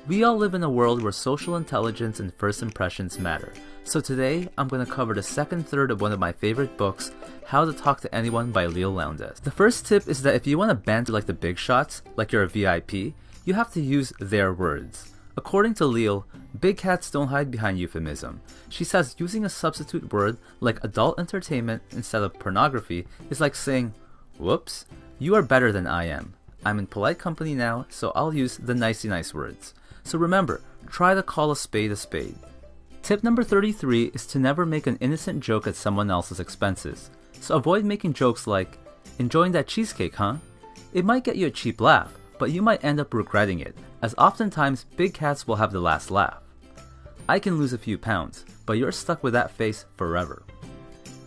We all live in a world where social intelligence and first impressions matter. So today, I'm going to cover the second third of one of my favorite books, How to Talk to Anyone by Leil Lowndes. The first tip is that if you want to banter like the big shots, like you're a VIP, you have to use their words. According to Leil, big cats don't hide behind euphemism. She says using a substitute word like adult entertainment instead of pornography is like saying, "Whoops, you are better than I am. I'm in polite company now, so I'll use the nicey nice words." So remember, try to call a spade a spade. Tip number 33 is to never make an innocent joke at someone else's expenses. So avoid making jokes like, "Enjoying that cheesecake, huh?" It might get you a cheap laugh, but you might end up regretting it, as oftentimes big cats will have the last laugh. I can lose a few pounds, but you're stuck with that face forever.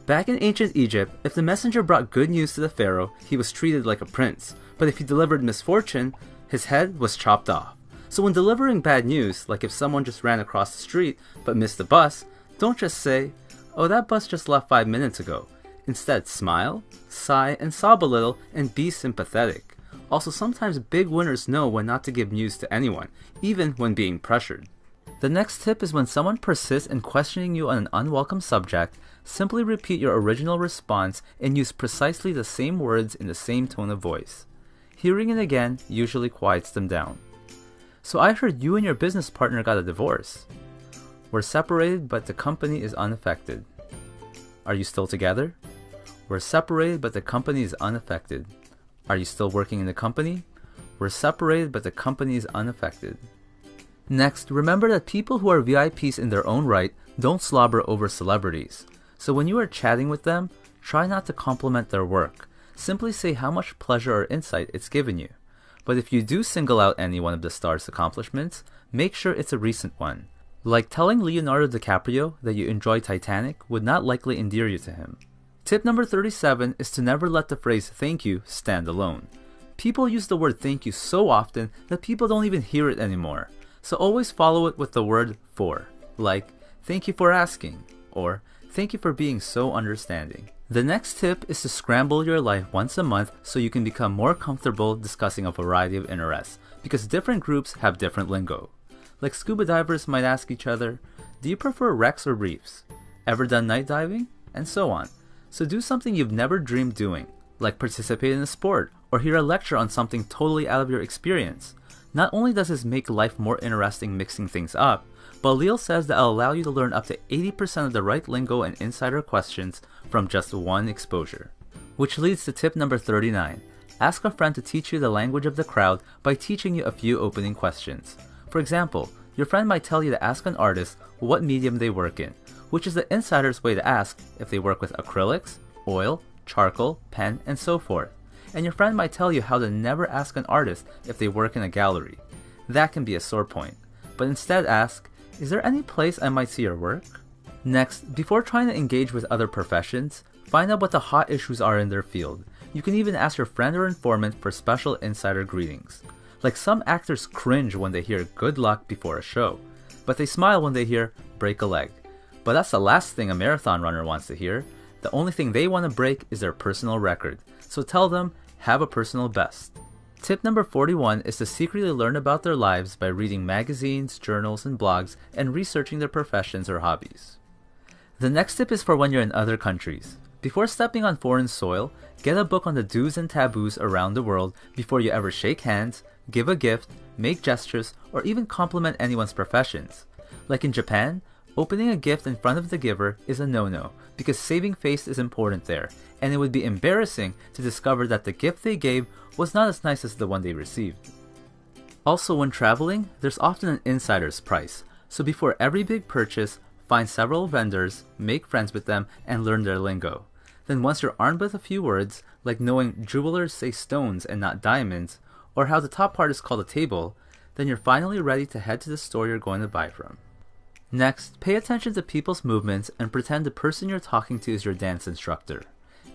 Back in ancient Egypt, if the messenger brought good news to the pharaoh, he was treated like a prince, but if he delivered misfortune, his head was chopped off. So when delivering bad news, like if someone just ran across the street but missed the bus, don't just say, "Oh, that bus just left 5 minutes ago." Instead, smile, sigh, and sob a little and be sympathetic. Also, sometimes big winners know when not to give news to anyone, even when being pressured. The next tip is when someone persists in questioning you on an unwelcome subject, simply repeat your original response and use precisely the same words in the same tone of voice. Hearing it again usually quiets them down. "So I heard you and your business partner got a divorce." "We're separated, but the company is unaffected." "Are you still together?" "We're separated, but the company is unaffected." "Are you still working in the company?" "We're separated, but the company is unaffected." Next, remember that people who are VIPs in their own right don't slobber over celebrities. So when you are chatting with them, try not to compliment their work. Simply say how much pleasure or insight it's given you. But if you do single out any one of the star's accomplishments, make sure it's a recent one. Like telling Leonardo DiCaprio that you enjoy Titanic would not likely endear you to him. Tip number 37 is to never let the phrase "thank you" stand alone. People use the word "thank you" so often that people don't even hear it anymore. So always follow it with the word "for," like "thank you for asking," or "thank you for being so understanding." The next tip is to scramble your life once a month so you can become more comfortable discussing a variety of interests, because different groups have different lingo. Like scuba divers might ask each other, "Do you prefer wrecks or reefs? Ever done night diving?" And so on. So do something you've never dreamed doing, like participate in a sport or hear a lecture on something totally out of your experience. Not only does this make life more interesting mixing things up, but Leil says that it'll allow you to learn up to 80% of the right lingo and insider questions from just one exposure. Which leads to tip number 39. Ask a friend to teach you the language of the crowd by teaching you a few opening questions. For example, your friend might tell you to ask an artist what medium they work in, which is the insider's way to ask if they work with acrylics, oil, charcoal, pen, and so forth. And your friend might tell you how to never ask an artist if they work in a gallery. That can be a sore point. But instead ask, "Is there any place I might see your work?" Next, before trying to engage with other professions, find out what the hot issues are in their field. You can even ask your friend or informant for special insider greetings. Like some actors cringe when they hear "good luck" before a show, but they smile when they hear "break a leg." But that's the last thing a marathon runner wants to hear. The only thing they want to break is their personal record. So tell them, have a personal best. Tip number 41 is to secretly learn about their lives by reading magazines, journals, and blogs, and researching their professions or hobbies. The next tip is for when you're in other countries. Before stepping on foreign soil, get a book on the do's and taboos around the world before you ever shake hands, give a gift, make gestures, or even compliment anyone's professions. Like in Japan, opening a gift in front of the giver is a no-no, because saving face is important there, and it would be embarrassing to discover that the gift they gave was not as nice as the one they received. Also, when traveling, there's often an insider's price, so before every big purchase, find several vendors, make friends with them, and learn their lingo. Then once you're armed with a few words, like knowing jewelers say stones and not diamonds, or how the top part is called a table, then you're finally ready to head to the store you're going to buy from. Next, pay attention to people's movements and pretend the person you're talking to is your dance instructor.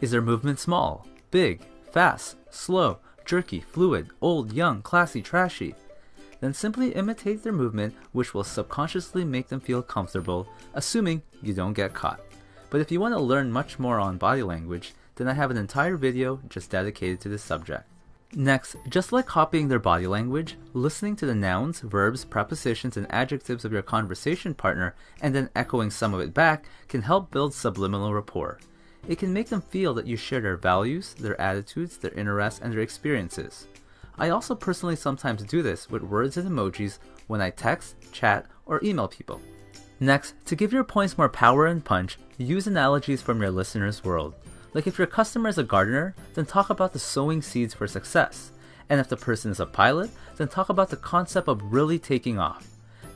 Is their movement small, big, fast, slow, jerky, fluid, old, young, classy, trashy? Then simply imitate their movement, which will subconsciously make them feel comfortable, assuming you don't get caught. But if you want to learn much more on body language, then I have an entire video just dedicated to this subject. Next, just like copying their body language, listening to the nouns, verbs, prepositions, and adjectives of your conversation partner and then echoing some of it back can help build subliminal rapport. It can make them feel that you share their values, their attitudes, their interests, and their experiences. I also personally sometimes do this with words and emojis when I text, chat, or email people. Next, to give your points more power and punch, use analogies from your listener's world. Like if your customer is a gardener, then talk about the sowing seeds for success. And if the person is a pilot, then talk about the concept of really taking off.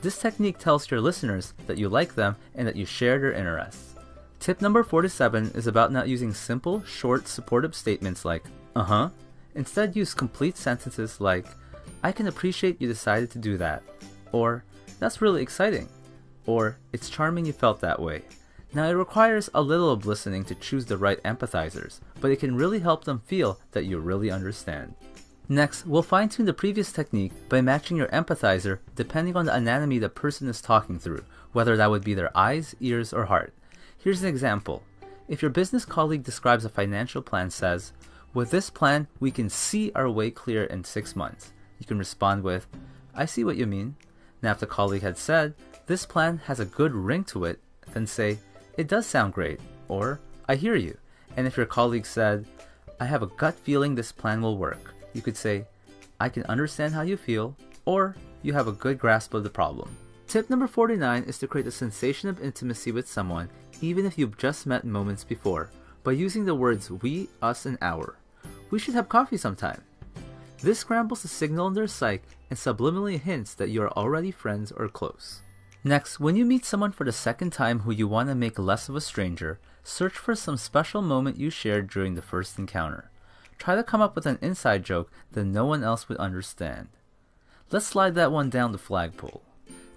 This technique tells your listeners that you like them and that you share their interests. Tip number 47 is about not using simple, short, supportive statements like, uh-huh. Instead, use complete sentences like, I can appreciate you decided to do that. Or, that's really exciting. Or, it's charming you felt that way. Now, it requires a little of listening to choose the right empathizers, but it can really help them feel that you really understand. Next, we'll fine-tune the previous technique by matching your empathizer depending on the anatomy the person is talking through, whether that would be their eyes, ears, or heart. Here's an example. If your business colleague describes a financial plan says, with this plan, we can see our way clear in 6 months. You can respond with, I see what you mean. Now, if the colleague had said, this plan has a good ring to it, then say, it does sound great, or I hear you. And if your colleague said, I have a gut feeling this plan will work, you could say, I can understand how you feel, or you have a good grasp of the problem. Tip number 49 is to create a sensation of intimacy with someone, even if you've just met moments before, by using the words we, us, and our. We should have coffee sometime. This scrambles the signal in their psyche and subliminally hints that you are already friends or close. Next, when you meet someone for the second time who you want to make less of a stranger, search for some special moment you shared during the first encounter. Try to come up with an inside joke that no one else would understand. Let's slide that one down the flagpole.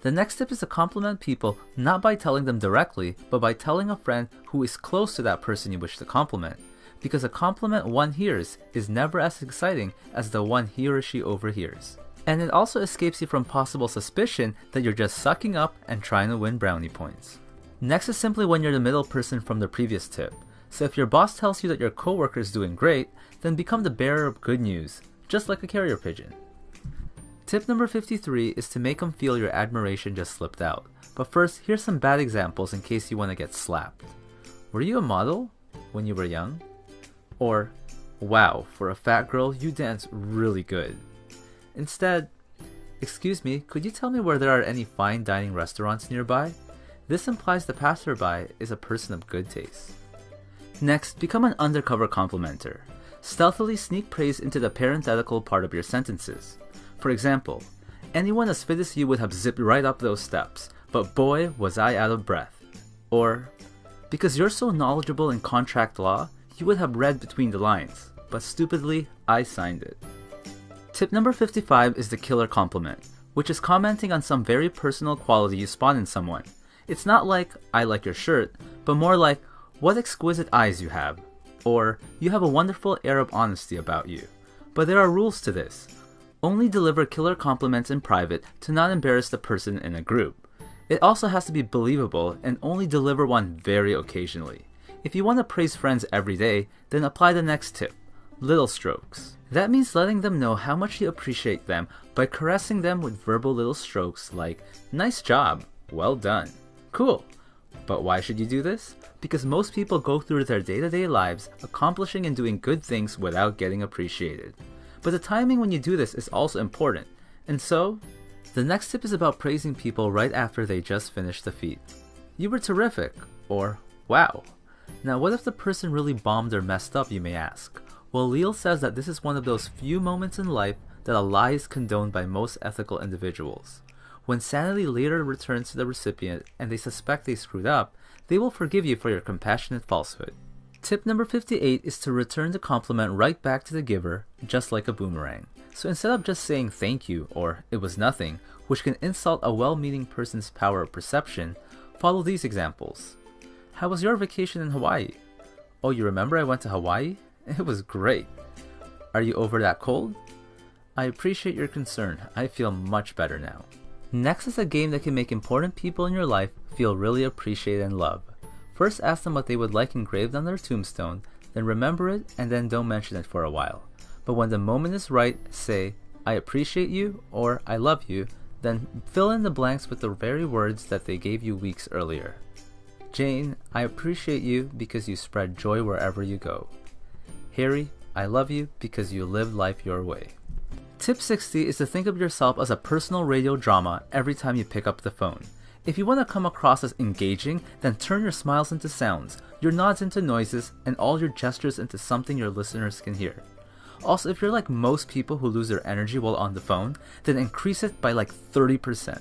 The next tip is to compliment people not by telling them directly, but by telling a friend who is close to that person you wish to compliment. Because a compliment one hears is never as exciting as the one he or she overhears. And it also escapes you from possible suspicion that you're just sucking up and trying to win brownie points. Next is simply when you're the middle person from the previous tip. So if your boss tells you that your coworker is doing great, then become the bearer of good news, just like a carrier pigeon. Tip number 53 is to make them feel your admiration just slipped out. But first, here's some bad examples in case you want to get slapped. Were you a model when you were young? Or, wow, for a fat girl, you dance really good. Instead, excuse me, could you tell me where there are any fine dining restaurants nearby? This implies the passerby is a person of good taste. Next, become an undercover complimenter. Stealthily sneak praise into the parenthetical part of your sentences. For example, anyone as fit as you would have zipped right up those steps, but boy, was I out of breath. Or, because you're so knowledgeable in contract law, you would have read between the lines, but stupidly, I signed it. Tip number 55 is the killer compliment, which is commenting on some very personal quality you spot in someone. It's not like, I like your shirt, but more like, what exquisite eyes you have, or you have a wonderful air of honesty about you. But there are rules to this. Only deliver killer compliments in private to not embarrass the person in a group. It also has to be believable and only deliver one very occasionally. If you want to praise friends every day, then apply the next tip, little strokes. That means letting them know how much you appreciate them by caressing them with verbal little strokes like, nice job, well done, cool. But why should you do this? Because most people go through their day-to-day lives accomplishing and doing good things without getting appreciated. But the timing when you do this is also important. And so, the next tip is about praising people right after they just finished the feat. You were terrific, or wow. Now what if the person really bombed or messed up, you may ask? Well, Leil says that this is one of those few moments in life that a lie is condoned by most ethical individuals. When sanity later returns to the recipient and they suspect they screwed up, they will forgive you for your compassionate falsehood. Tip number 58 is to return the compliment right back to the giver, just like a boomerang. So instead of just saying thank you or it was nothing, which can insult a well-meaning person's power of perception, follow these examples. How was your vacation in Hawaii? Oh, you remember I went to Hawaii? It was great. Are you over that cold? I appreciate your concern. I feel much better now. Next is a game that can make important people in your life feel really appreciated and loved. First ask them what they would like engraved on their tombstone, then remember it and then don't mention it for a while. But when the moment is right, say, "I appreciate you" or "I love you," then fill in the blanks with the very words that they gave you weeks earlier. Jane, I appreciate you because you spread joy wherever you go. Harry, I love you because you live life your way. Tip 60 is to think of yourself as a personal radio drama every time you pick up the phone. If you want to come across as engaging, then turn your smiles into sounds, your nods into noises, and all your gestures into something your listeners can hear. Also, if you're like most people who lose their energy while on the phone, then increase it by like 30%.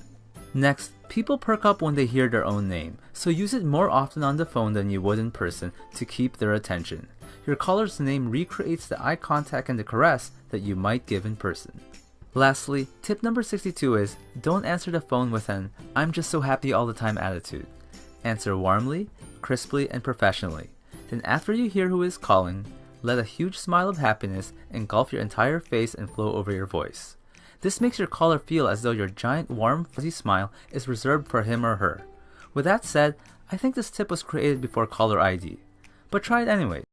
Next, people perk up when they hear their own name, so use it more often on the phone than you would in person to keep their attention. Your caller's name recreates the eye contact and the caress that you might give in person. Lastly, tip number 62 is, don't answer the phone with an "I'm just so happy all the time" attitude. Answer warmly, crisply, and professionally. Then after you hear who is calling, let a huge smile of happiness engulf your entire face and flow over your voice. This makes your caller feel as though your giant warm fuzzy smile is reserved for him or her. With that said, I think this tip was created before caller ID, but try it anyway.